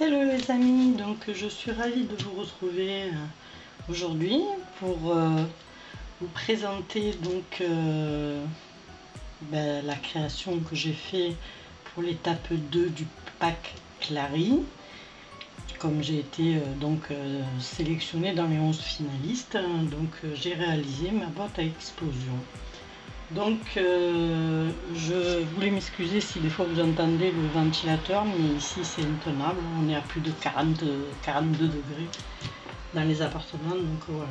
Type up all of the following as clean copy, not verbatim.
Hello les amis, donc je suis ravie de vous retrouver aujourd'hui pour vous présenter donc la création que j'ai fait pour l'étape 2 du pack Clary. Comme j'ai été sélectionnée dans les 11 finalistes, j'ai réalisé ma boîte à explosion. Donc je voulais m'excuser si des fois vous entendez le ventilateur, mais ici c'est intenable, on est à plus de 42 degrés dans les appartements, donc voilà.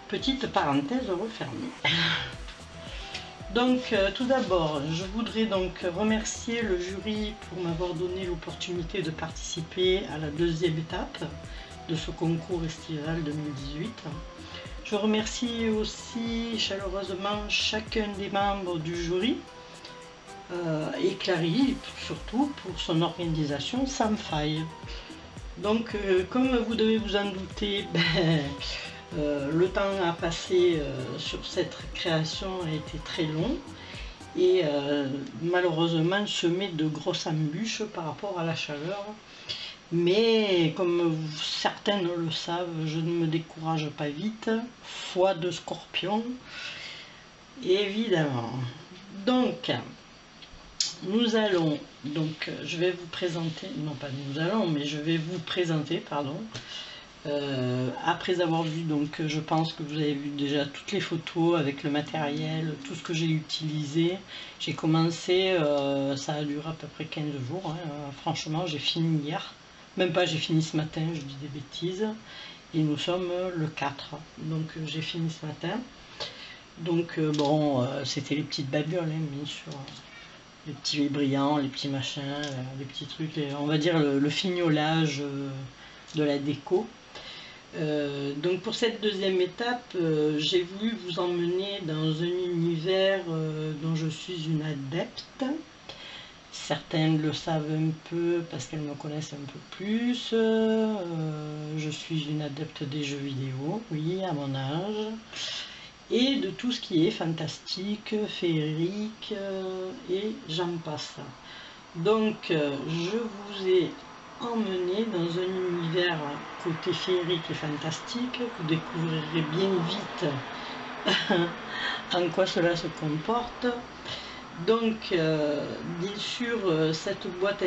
Petite parenthèse refermée. Donc tout d'abord, je voudrais donc remercier le jury pour m'avoir donné l'opportunité de participer à la deuxième étape de ce concours estival 2018. Je remercie aussi chaleureusement chacun des membres du jury et Clary surtout pour son organisation sans faille. Donc comme vous devez vous en douter, le temps à passer sur cette création a été très long et malheureusement semé de grosses embûches par rapport à la chaleur. Mais comme certains le savent, je ne me décourage pas vite, foi de scorpion, évidemment. Donc, je vais vous présenter, non pas nous allons, mais je vais vous présenter, pardon, après avoir vu, donc je pense que vous avez vu déjà toutes les photos avec le matériel, tout ce que j'ai utilisé. J'ai commencé, ça a duré à peu près 15 jours, hein, franchement j'ai fini hier. Même pas, j'ai fini ce matin, je dis des bêtises. Et nous sommes le 4. Donc j'ai fini ce matin. Donc c'était les petites babioles, hein, bien sûr. Les petits brillants, les petits machins, les petits trucs, on va dire le fignolage de la déco. Donc pour cette deuxième étape, j'ai voulu vous emmener dans un univers dont je suis une adepte. Certaines le savent un peu parce qu'elles me connaissent un peu plus. Je suis une adepte des jeux vidéo, oui, à mon âge. Et de tout ce qui est fantastique, féerique, et j'en passe. Donc, je vous ai emmené dans un univers côté féerique et fantastique. Vous découvrirez bien vite en quoi cela se comporte. Donc, bien sûr, cette boîte à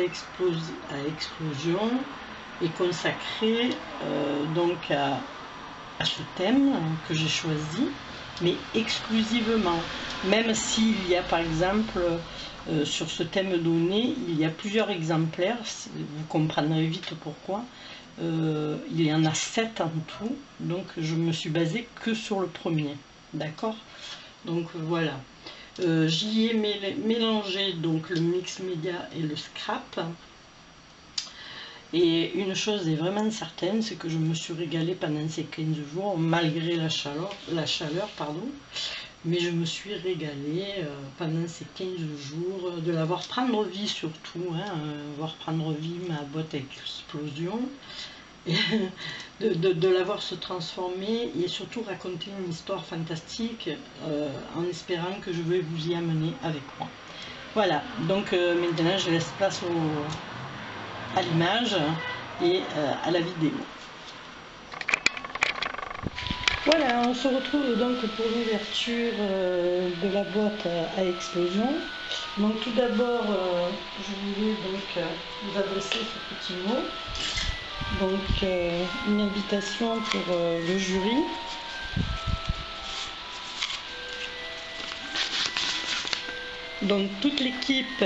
explosion est consacrée à ce thème que j'ai choisi, mais exclusivement. Même s'il y a par exemple, sur ce thème donné, il y a plusieurs exemplaires, vous comprendrez vite pourquoi. Il y en a 7 en tout, donc je me suis basée que sur le premier, d'accord? Donc voilà. J'y ai mélangé donc le mix média et le scrap. Et une chose est vraiment certaine, c'est que je me suis régalée pendant ces 15 jours, malgré la chaleur, pardon. Mais je me suis régalée pendant ces 15 jours, de la voir prendre vie surtout, hein, voir prendre vie ma boîte à explosion. De la voir se transformer et surtout raconter une histoire fantastique en espérant que je vais vous y amener avec moi. Voilà, donc maintenant je laisse place à l'image et à la vidéo. Voilà, on se retrouve donc pour l'ouverture de la boîte à explosion. Donc tout d'abord, je voulais donc vous adresser ce petit mot. Donc une invitation pour le jury. Donc toute l'équipe,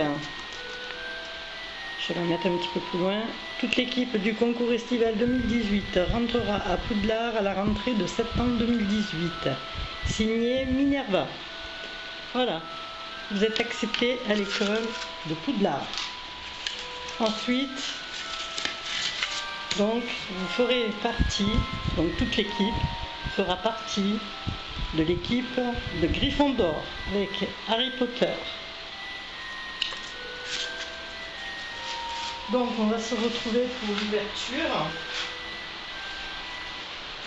je vais la mettre un petit peu plus loin, toute l'équipe du concours estival 2018 rentrera à Poudlard à la rentrée de septembre 2018. Signé Minerva. Voilà, vous êtes accepté à l'école de Poudlard. Ensuite, donc vous ferez partie, donc toute l'équipe fera partie de l'équipe de Gryffondor avec Harry Potter. Donc on va se retrouver pour l'ouverture.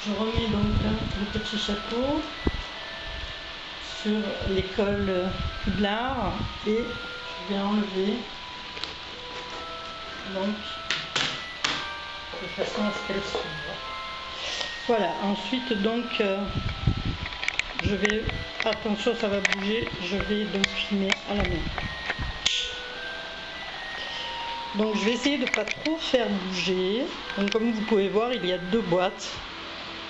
Je remets donc le petit chapeau sur l'école Poudlard et je vais enlever donc de façon à ce qu'elle s'ouvre. Voilà, ensuite donc je vais, attention ça va bouger, je vais donc filmer à la main. Donc je vais essayer de ne pas trop faire bouger. Donc comme vous pouvez voir, il y a deux boîtes.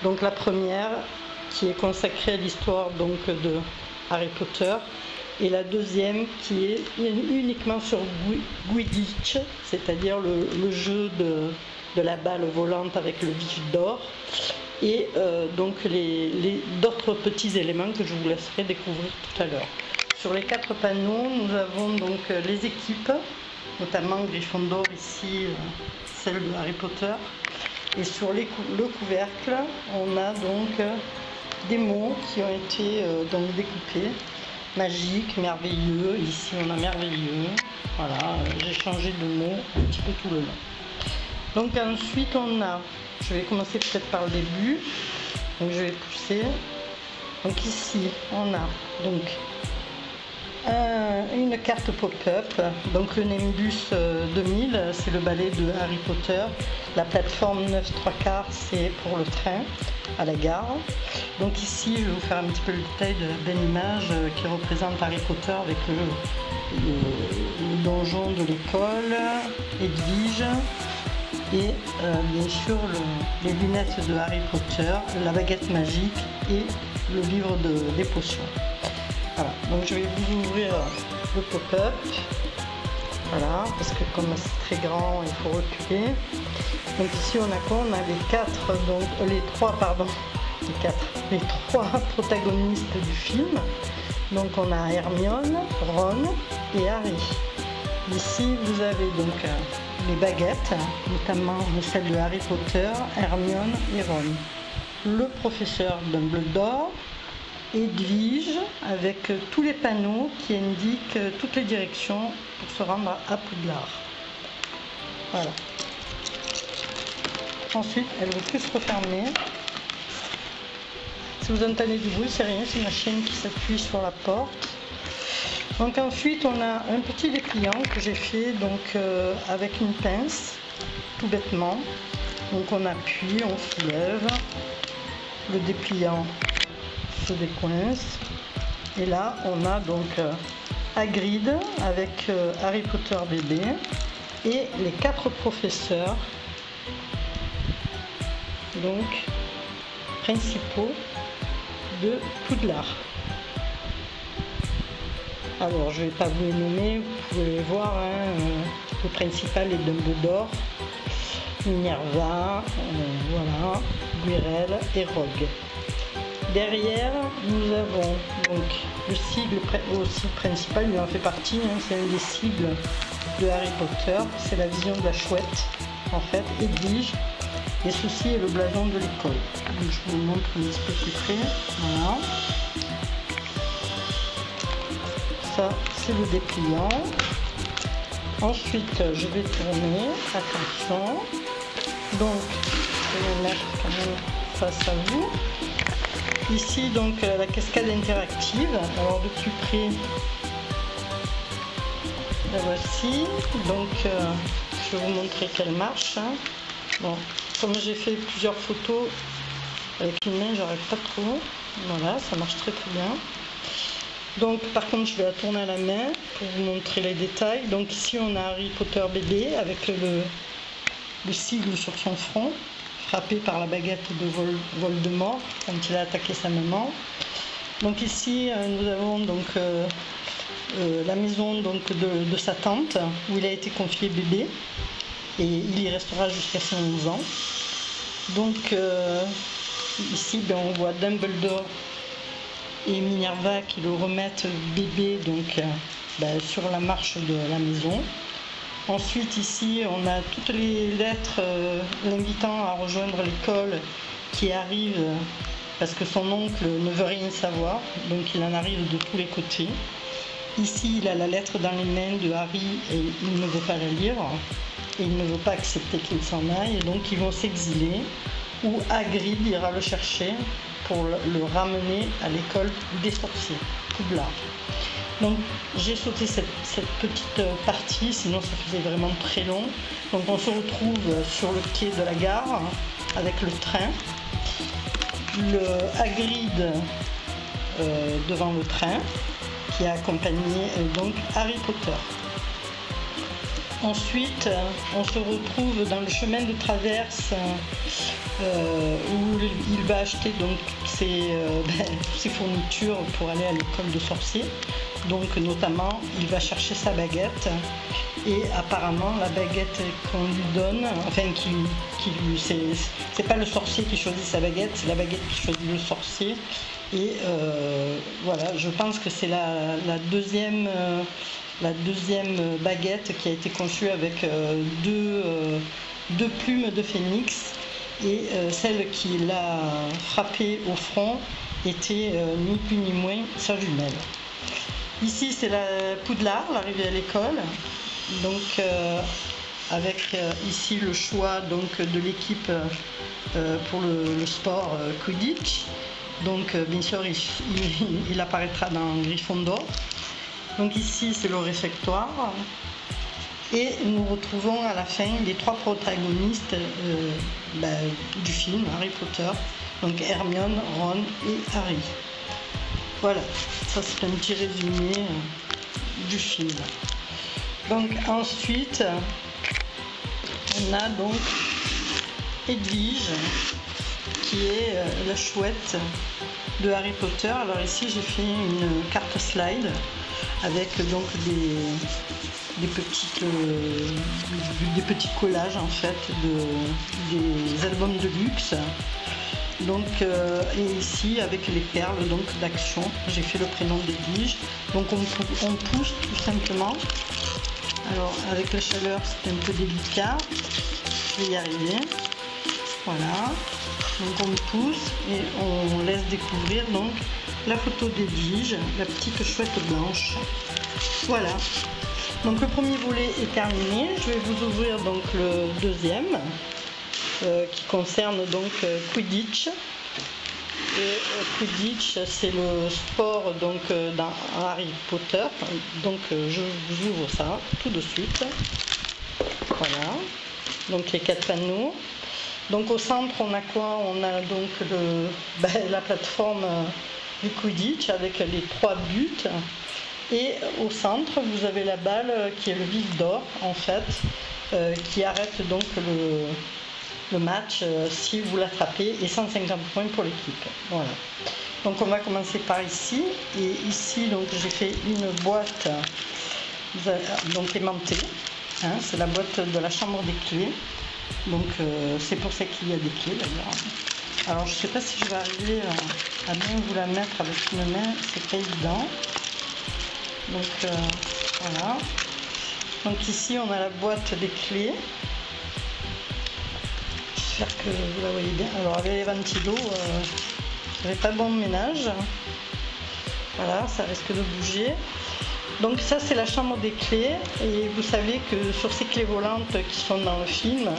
Donc la première qui est consacrée à l'histoire donc de Harry Potter et la deuxième qui est uniquement sur Quidditch, c'est-à-dire le jeu de la balle volante avec le vif d'or et donc d'autres petits éléments que je vous laisserai découvrir tout à l'heure. Sur les 4 panneaux, nous avons donc les équipes, notamment Gryffondor ici, celle de Harry Potter. Et sur le couvercle, on a donc des mots qui ont été donc découpés. Magique, merveilleux, ici on a merveilleux. Voilà, j'ai changé de mot un petit peu tout le long. Donc ensuite on a, je vais commencer peut-être par le début. Donc je vais pousser. Donc ici on a donc une carte pop-up, donc le Nimbus 2000, c'est le balai de Harry Potter, la plateforme 9¾ c'est pour le train à la gare. Donc ici je vais vous faire un petit peu le détail de la belle image qui représente Harry Potter avec le donjon de l'école, Edwige et bien sûr les lunettes de Harry Potter, la baguette magique et le livre des potions. Voilà, donc je vais vous ouvrir le pop-up, voilà, parce que comme c'est très grand, il faut reculer. Donc ici on a quoi? On a les trois protagonistes du film. Donc on a Hermione, Ron et Harry. Ici vous avez donc les baguettes, notamment celle de Harry Potter, Hermione et Ron. Le professeur Dumbledore, Edwige avec tous les panneaux qui indiquent toutes les directions pour se rendre à Poudlard. Voilà. Ensuite, elle va plus se refermer. Si vous entendez du bruit, c'est rien, c'est ma chienne qui s'appuie sur la porte. Donc ensuite, on a un petit dépliant que j'ai fait donc avec une pince, tout bêtement. Donc on appuie, on soulève, le dépliant se décoince et là on a donc Hagrid avec Harry Potter bébé et les 4 professeurs donc principaux de Poudlard. Alors je ne vais pas vous les nommer, vous pouvez les voir, hein, le principal est Dumbledore, Minerva, voilà, Quirrell et Rogue. Derrière, nous avons donc le sigle aussi principal, il en fait partie, hein, c'est un des sigles de Harry Potter, c'est la vision de la chouette, en fait, Edwige, et ceci est le blason de l'école. Je vous le montre un petit peu plus près, voilà. Ça, c'est le dépliant. Ensuite, je vais tourner, attention, donc, je vais le mettre quand même face à vous. Ici donc la cascade interactive, alors de plus près, la voici, donc je vais vous montrer qu'elle marche. Hein. Bon, comme j'ai fait plusieurs photos avec une main, j'arrive pas trop, voilà, ça marche très très bien. Donc par contre je vais la tourner à la main pour vous montrer les détails. Donc ici on a Harry Potter bébé avec le sigle sur son front, frappé par la baguette de Voldemort quand il a attaqué sa maman. Donc ici nous avons donc la maison donc de sa tante où il a été confié bébé et il y restera jusqu'à ses 11 ans. Donc ici on voit Dumbledore et Minerva qui le remettent bébé donc sur la marche de la maison. Ensuite ici on a toutes les lettres l'invitant à rejoindre l'école qui arrivent parce que son oncle ne veut rien savoir, donc il en arrive de tous les côtés. Ici il a la lettre dans les mains de Harry et il ne veut pas la lire et il ne veut pas accepter qu'il s'en aille, et donc ils vont s'exiler où Hagrid ira le chercher pour le ramener à l'école des sorciers, Poudlard. Donc j'ai sauté cette petite partie, sinon ça faisait vraiment très long. Donc on se retrouve sur le quai de la gare avec le train, le Hagrid devant le train qui a accompagné donc Harry Potter. Ensuite, on se retrouve dans le chemin de traverse où il va acheter donc ses fournitures pour aller à l'école de sorcier. Donc notamment, il va chercher sa baguette et apparemment la baguette qu'on lui donne, enfin c'est pas le sorcier qui choisit sa baguette, c'est la baguette qui choisit le sorcier. Et voilà, je pense que c'est la deuxième baguette qui a été conçue avec deux plumes de phénix, et celle qui l'a frappée au front était ni plus ni moins sa jumelle. Ici c'est la Poudlard, l'arrivée à l'école, donc avec ici le choix donc, de l'équipe pour le sport Quidditch. Donc bien sûr il apparaîtra dans Gryffondor. Donc ici c'est le réfectoire et nous retrouvons à la fin les trois protagonistes du film Harry Potter, donc Hermione, Ron et Harry. Voilà, ça c'est un petit résumé du film. Donc ensuite on a donc Edwige qui est la chouette de Harry Potter. Alors ici j'ai fait une carte slide avec donc des petits collages en fait des albums de luxe. Donc et ici avec les perles donc d'action, j'ai fait le prénom d'Edwige. Donc on pousse tout simplement. Alors avec la chaleur c'est un peu délicat, je vais y arriver. Voilà. Donc on pousse et on laisse découvrir donc la photo d'Edwige, la petite chouette blanche. Voilà. Donc le premier volet est terminé. Je vais vous ouvrir donc le deuxième qui concerne donc Quidditch. Et Quidditch c'est le sport donc dans Harry Potter. Donc je vous ouvre ça tout de suite. Voilà. Donc les 4 panneaux. Donc au centre on a quoi? On a donc la plateforme du Quidditch avec les 3 buts. Et au centre vous avez la balle qui est le vif d'or en fait, qui arrête donc le match si vous l'attrapez, et 150 points pour l'équipe. Voilà. Donc on va commencer par ici. Et ici donc j'ai fait une boîte donc aimantée. Hein, c'est la boîte de la chambre des clés. Donc c'est pour ça qu'il y a des clés d'ailleurs. Alors je ne sais pas si je vais arriver à bien vous la mettre avec une main, c'est pas évident. Donc voilà. Donc ici on a la boîte des clés. J'espère que vous la voyez bien. Alors avec les ventilos, ça fait pas bon ménage. Voilà, ça risque de bouger. Donc ça c'est la chambre des clés, et vous savez que sur ces clés volantes qui sont dans le film,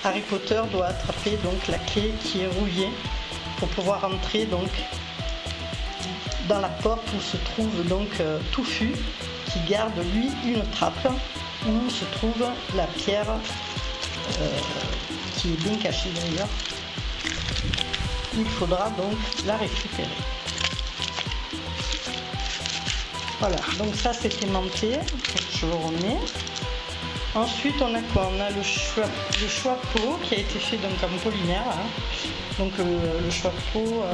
Harry Potter doit attraper donc la clé qui est rouillée pour pouvoir entrer donc dans la porte où se trouve donc Touffu, qui garde lui une trappe où se trouve la pierre qui est bien cachée d'ailleurs. Il faudra donc la récupérer. Voilà, donc ça c'est aimanté, je le remets. Ensuite on a quoi? On a le choix-peau qui a été fait donc en polymère. Hein. Donc le choix-peau,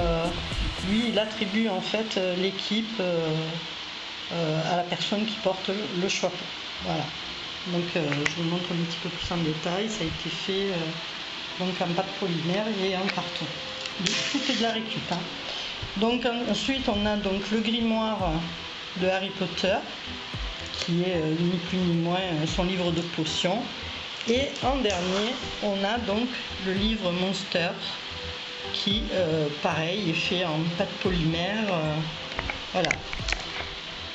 lui il attribue en fait l'équipe à la personne qui porte le choix-peau. Voilà, donc je vous montre un petit peu plus en détail. Ça a été fait donc en pâte polymère et en carton. Tout est de la récup. Hein. Donc ensuite on a donc le grimoire de Harry Potter, qui est ni plus ni moins son livre de potions. Et en dernier, on a donc le livre Monster, qui, pareil, est fait en pâte polymère. Voilà.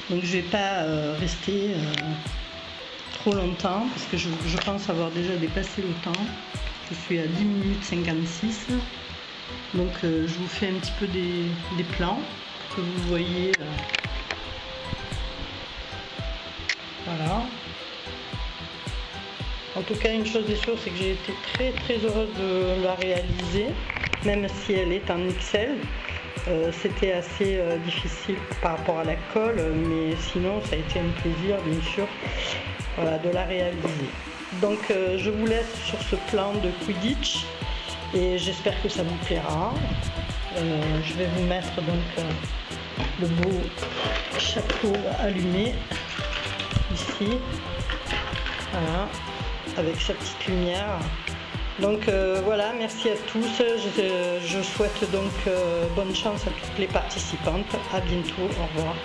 Donc je ne vais pas rester trop longtemps, parce que je pense avoir déjà dépassé le temps. Je suis à 10 minutes 56. Donc je vous fais un petit peu des plans, pour que vous voyez Voilà. En tout cas, une chose est sûre, c'est que j'ai été très heureuse de la réaliser, même si elle est en XL. C'était assez difficile par rapport à la colle, mais sinon ça a été un plaisir, bien sûr, voilà, de la réaliser. Donc je vous laisse sur ce plan de Quidditch et j'espère que ça vous plaira. Je vais vous mettre donc le beau chapeau allumé ici, voilà, avec sa petite lumière. Donc voilà, merci à tous. Je souhaite donc bonne chance à toutes les participantes. À bientôt, au revoir.